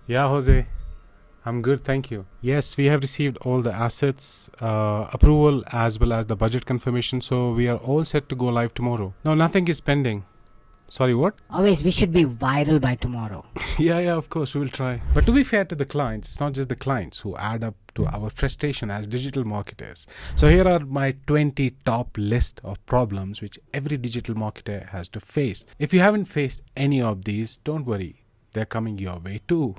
Yeah, Jose. I'm good, thank you. Yes, we have received all the assets, approval as well as the budget confirmation, so we are all set to go live tomorrow. No, nothing is pending. Sorry, what? Always, we should be viral by tomorrow. Yeah, of course, we will try. But to be fair to the clients, it's not just the clients who add up to our frustration as digital marketers. So here are my 20 top list of problems which every digital marketer has to face. If you haven't faced any of these, don't worry, they're coming your way too.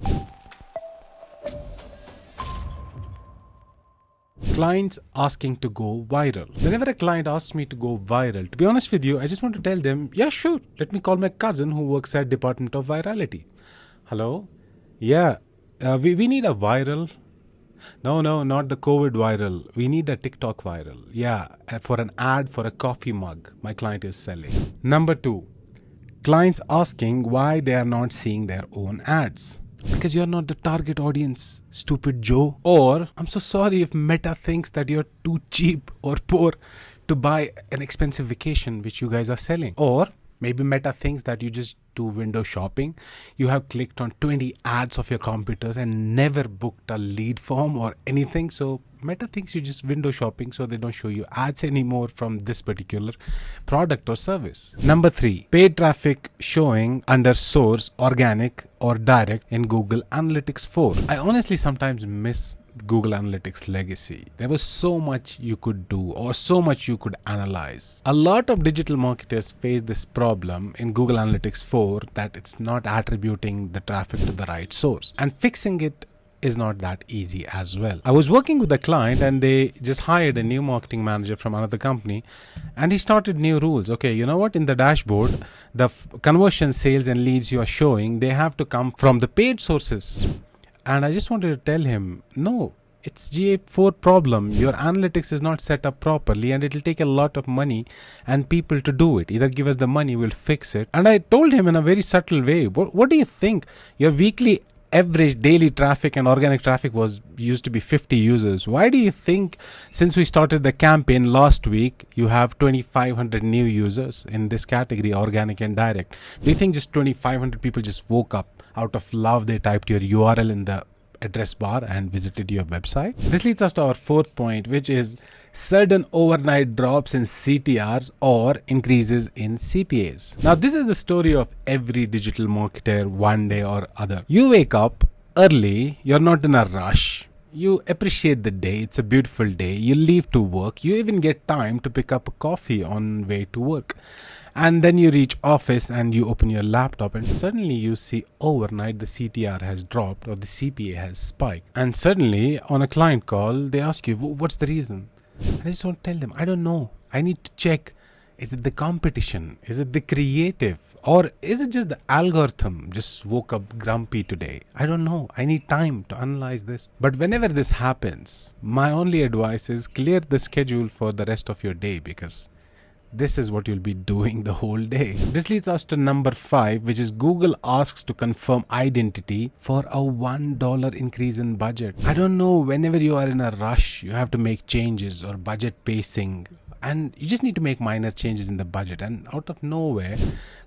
Clients asking to go viral. Whenever a client asks me to go viral, to be honest with you, I just want to tell them, yeah, sure, let me call my cousin who works at Department of Virality. Hello? Yeah, we need a viral. No, not the COVID viral. We need a TikTok viral. Yeah, for an ad for a coffee mug my client is selling. Number 2, clients asking why they are not seeing their own ads. Because you're not the target audience, stupid Joe. Or, I'm so sorry if Meta thinks that you're too cheap or poor to buy an expensive vacation which you guys are selling. Or, maybe Meta thinks that you just do window shopping. You have clicked on 20 ads of your competitors and never booked a lead form or anything. So Meta thinks you just window shopping, so they don't show you ads anymore from this particular product or service. Number 3, paid traffic showing under source, organic or direct in Google Analytics 4. I honestly sometimes miss Google Analytics legacy. There was so much you could do or so much you could analyze. A lot of digital marketers face this problem in Google Analytics 4 that it's not attributing the traffic to the right source, and fixing it is not that easy as well. I was working with a client and they just hired a new marketing manager from another company, and he started new rules. Okay, you know what? In the dashboard, the conversion, sales and leads you are showing, they have to come from the paid sources. And I just wanted to tell him, no, it's GA4 problem. Your analytics is not set up properly and it'll take a lot of money and people to do it. Either give us the money, we'll fix it. And I told him in a very subtle way, what do you think? Your weekly average daily traffic and organic traffic used to be 50 users. Why do you think since we started the campaign last week, you have 2,500 new users in this category, organic and direct? Do you think just 2,500 people just woke up out of love, they typed your URL in the address bar and visited your website? This leads us to our 4th point, which is sudden overnight drops in CTRs or increases in CPAs. Now, this is the story of every digital marketer one day or other. You wake up early, you're not in a rush. You appreciate the day, it's a beautiful day. You leave to work, you even get time to pick up a coffee on way to work. And then you reach office and you open your laptop and suddenly you see overnight the CTR has dropped or the CPA has spiked. And suddenly on a client call, they ask you, what's the reason? And I just don't tell them, I don't know. I need to check. Is it the competition? Is it the creative? Or is it just the algorithm just woke up grumpy today? I don't know. I need time to analyze this. But whenever this happens, my only advice is clear the schedule for the rest of your day, because this is what you'll be doing the whole day. This leads us to number 5, which is Google asks to confirm identity for a $1 increase in budget. I don't know, whenever you are in a rush, you have to make changes or budget pacing, and you just need to make minor changes in the budget, and out of nowhere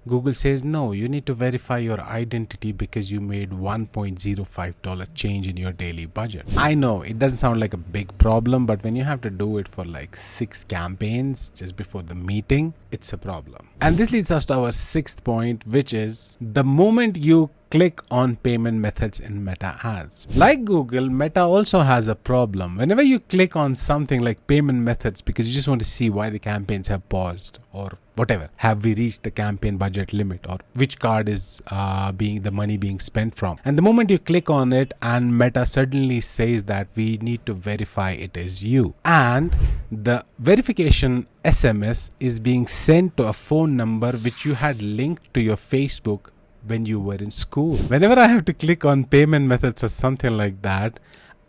Google says, no, you need to verify your identity because you made $1.05 change in your daily budget. I know it doesn't sound like a big problem, but when you have to do it for like 6 campaigns just before the meeting, it's a problem. And this leads us to our 6th point, which is the moment you click on payment methods in Meta ads. Like Google, Meta also has a problem. Whenever you click on something like payment methods because you just want to see why the campaigns have paused or whatever, have we reached the campaign budget limit, or which card is the money being spent from, and the moment you click on it and Meta suddenly says that we need to verify it is you, and the verification SMS is being sent to a phone number which you had linked to your Facebook when you were in school. Whenever I have to click on payment methods or something like that,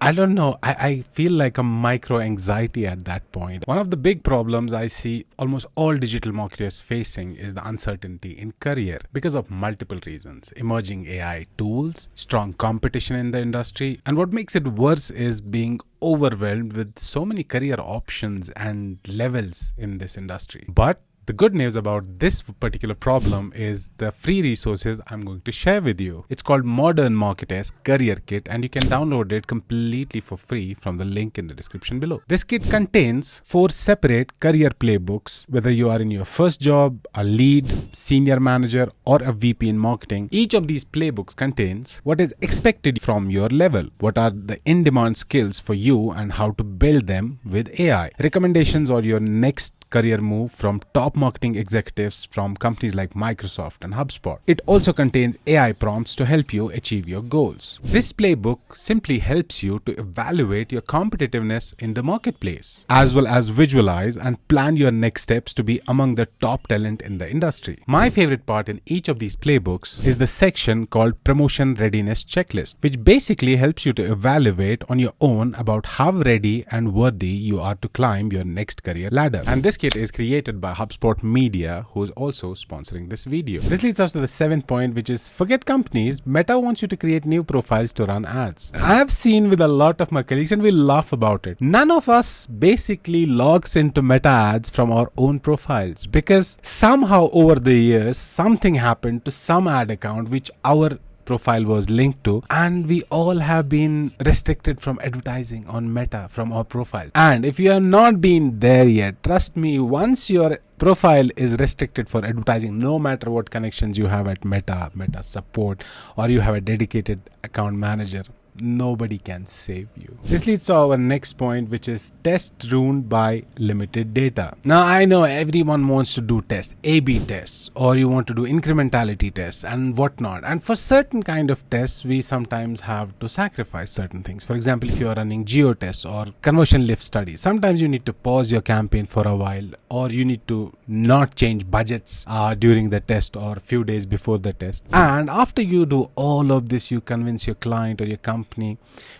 I don't know, I feel like a micro anxiety at that point. One of the big problems I see almost all digital marketers facing is the uncertainty in career because of multiple reasons. Emerging AI tools, strong competition in the industry, and what makes it worse is being overwhelmed with so many career options and levels in this industry. But The good news about this particular problem is the free resources I'm going to share with you. It's called Modern Marketers Career Kit, and you can download it completely for free from the link in the description below. This kit contains 4 separate career playbooks, whether you are in your first job, a lead, senior manager, or a VP in marketing. Each of these playbooks contains what is expected from your level, what are the in-demand skills for you, and how to build them with AI. Recommendations or your next career move from top marketing executives from companies like Microsoft and HubSpot. It also contains AI prompts to help you achieve your goals. This playbook simply helps you to evaluate your competitiveness in the marketplace, as well as visualize and plan your next steps to be among the top talent in the industry. My favorite part in each of these playbooks is the section called Promotion Readiness Checklist, which basically helps you to evaluate on your own about how ready and worthy you are to climb your next career ladder. And this kit is created by HubSpot Media, who is also sponsoring this video. This leads us to the 7th point, which is forget companies. Meta wants you to create new profiles to run ads. I have seen with a lot of my colleagues, and we laugh about it. None of us basically logs into Meta ads from our own profiles, because somehow over the years something happened to some ad account which our profile was linked to, and we all have been restricted from advertising on Meta from our profile. And if you have not been there yet, trust me, once your profile is restricted for advertising, no matter what connections you have at Meta support, or you have a dedicated account manager, nobody can save you. This leads to our next point, which is test ruined by limited data. Now, I know everyone wants to do tests, A/B tests, or you want to do incrementality tests and whatnot. And for certain kind of tests, we sometimes have to sacrifice certain things. For example, if you are running geo tests or conversion lift studies, sometimes you need to pause your campaign for a while, or you need to not change budgets during the test or a few days before the test. And after you do all of this, you convince your client or your company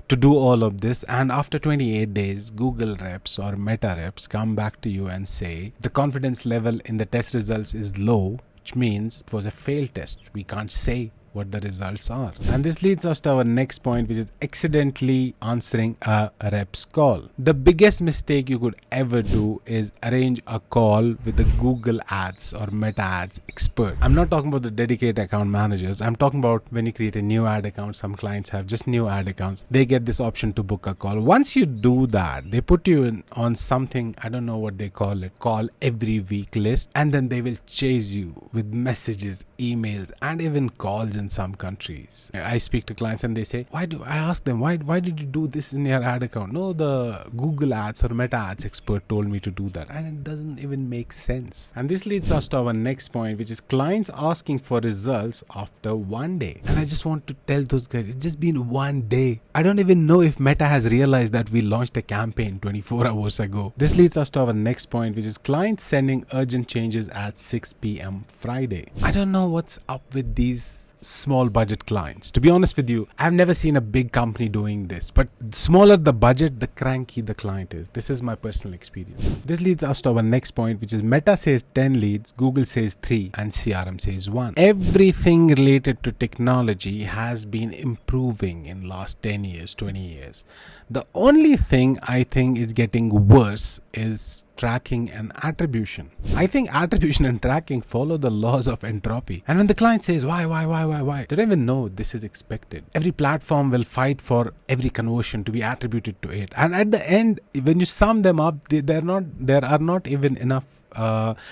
to do all of this, and after 28 days Google reps or Meta reps come back to you and say the confidence level in the test results is low, which means it was a failed test. We can't say what the results are. And this leads us to our next point, which is accidentally answering a rep's call. The biggest mistake you could ever do is arrange a call with the Google Ads or Meta Ads expert. I'm not talking about the dedicated account managers. I'm talking about when you create a new ad account. Some clients have just new ad accounts. They get this option to book a call. Once you do that, they put you in on something, I don't know what they call it, call every week list, and then they will chase you with messages, emails, and even calls in some countries. I speak to clients and they say, why did you do this in your ad account? No, the Google Ads or Meta Ads expert told me to do that, and it doesn't even make sense. And this leads us to our next point, which is clients asking for results after 1 day. And I just want to tell those guys, it's just been 1 day. I don't even know if Meta has realized that we launched a campaign 24 hours ago. This leads us to our next point, which is clients sending urgent changes at 6 p.m. Friday. I don't know what's up with these small budget clients. To be honest with you, I've never seen a big company doing this, but smaller the budget, the cranky the client is. This is my personal experience. This leads us to our next point, which is Meta says 10 leads, Google says 3, and CRM says 1. Everything related to technology has been improving in last 10 years, 20 years. The only thing I think is getting worse is tracking and attribution. I think attribution and tracking follow the laws of entropy. And when the client says, why, they don't even know this is expected. Every platform will fight for every conversion to be attributed to it. And at the end, when you sum them up, there are not even enough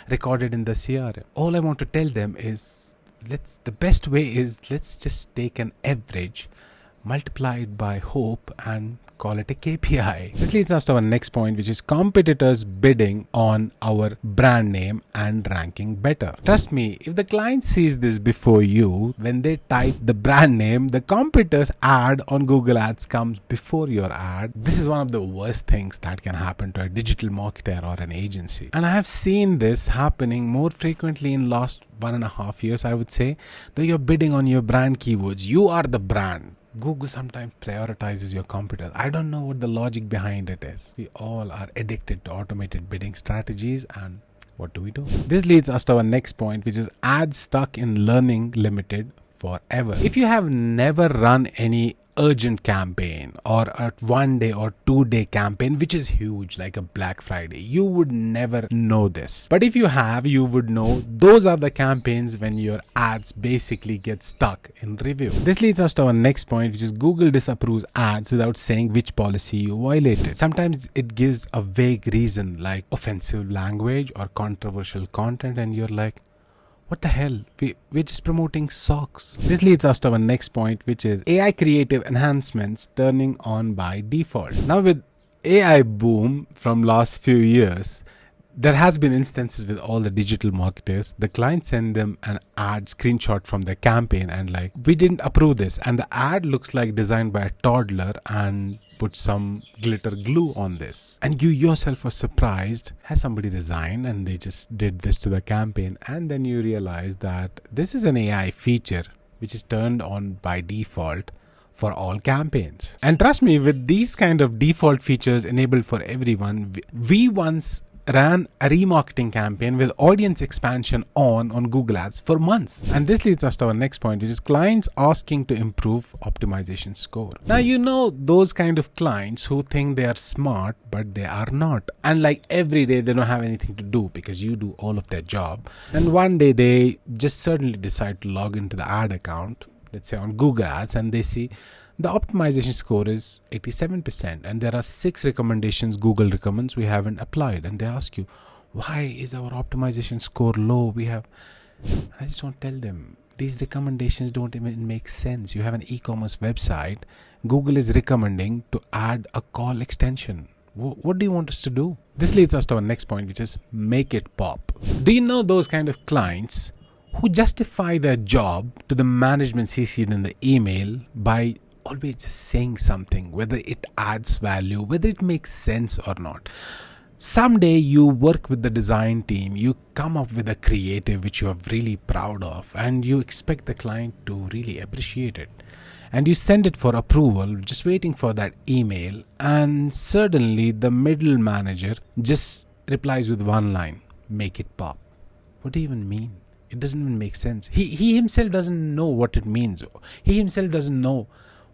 recorded in the CRM. All I want to tell them is, the best way is, let's just take an average, multiply it by hope, and call it a KPI. This leads us to our next point, which is competitors bidding on our brand name and ranking better. Trust me, if the client sees this before you, when they type the brand name, the competitor's ad on Google Ads comes before your ad. This is one of the worst things that can happen to a digital marketer or an agency. And I have seen this happening more frequently in last 1.5 years, I would say. Though you're bidding on your brand keywords, you are the brand. Google sometimes prioritizes your competitors. I don't know what the logic behind it is. We all are addicted to automated bidding strategies, and what do we do? This leads us to our next point, which is ads stuck in learning limited forever. If you have never run any urgent campaign or a 1 day or 2 day campaign which is huge like a Black Friday. You would never know this. But if you have, you would know those are the campaigns when your ads basically get stuck in review. This leads us to our next point, which is Google disapproves ads without saying which policy you violated. Sometimes it gives a vague reason like offensive language or controversial content, and you're like, what the hell? We're just promoting socks. This leads us to our next point, which is AI creative enhancements turning on by default. Now with AI boom from last few years, there has been instances with all the digital marketers, the client send them an ad screenshot from their campaign and like, we didn't approve this, and the ad looks like designed by a toddler and put some glitter glue on this, and you yourself were surprised. Has somebody resigned and they just did this to the campaign? And then you realize that this is an AI feature which is turned on by default for all campaigns. And trust me, with these kind of default features enabled for everyone, we once ran a remarketing campaign with audience expansion on Google Ads for months. And this leads us to our next point, which is clients asking to improve optimization score. Now, you know those kind of clients who think they are smart, but they are not. And like every day they don't have anything to do because you do all of their job. And one day they just suddenly decide to log into the ad account, let's say on Google Ads, and they see the optimization score is 87% and there are 6 recommendations Google recommends we haven't applied, and they ask you, why is our optimization score low? I just want to tell them, these recommendations don't even make sense. You have an e-commerce website, Google is recommending to add a call extension. What do you want us to do? This leads us to our next point, which is make it pop. Do you know those kind of clients who justify their job to the management CC'd in the email by always just saying something, whether it adds value, whether it makes sense or not? Someday you work with the design team, you come up with a creative which you are really proud of, and you expect the client to really appreciate it. And you send it for approval, just waiting for that email, and suddenly the middle manager just replies with one line, make it pop. What do you even mean? It doesn't even make sense. He himself doesn't know what it means. He himself doesn't know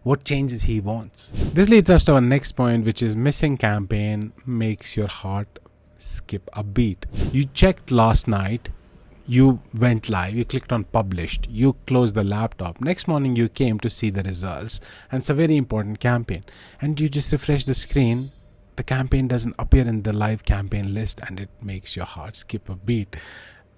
what changes he wants. This leads us to our next point, which is missing campaign makes your heart skip a beat. You checked last night, you went live, you clicked on published, you closed the laptop. Next morning you came to see the results, and it's a very important campaign. And you just refresh the screen, the campaign doesn't appear in the live campaign list, and it makes your heart skip a beat.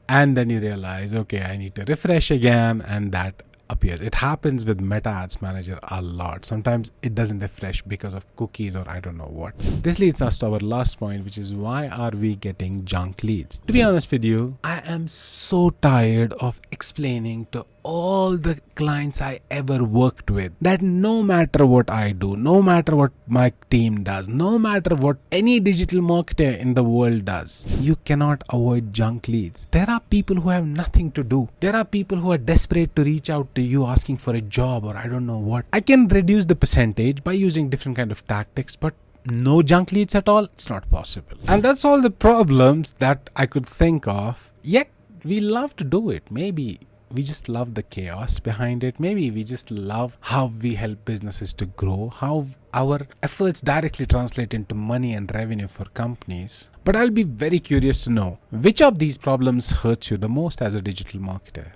And then you realize, okay, I need to refresh again, and that appears. It happens with Meta Ads Manager a lot. Sometimes it doesn't refresh because of cookies or I don't know what. This leads us to our last point, which is why are we getting junk leads? To be honest with you, I am so tired of explaining to all the clients I ever worked with that no matter what I do, no matter what my team does, no matter what any digital marketer in the world does, you cannot avoid junk leads. There are people who have nothing to do. There are people who are desperate to reach out to you asking for a job or I don't know what. I can reduce the percentage by using different kind of tactics, but no junk leads at all, it's not possible. And that's all the problems that I could think of. Yet we love to do it. Maybe we just love the chaos behind it. Maybe we just love how we help businesses to grow, how our efforts directly translate into money and revenue for companies. But I'll be very curious to know which of these problems hurts you the most as a digital marketer.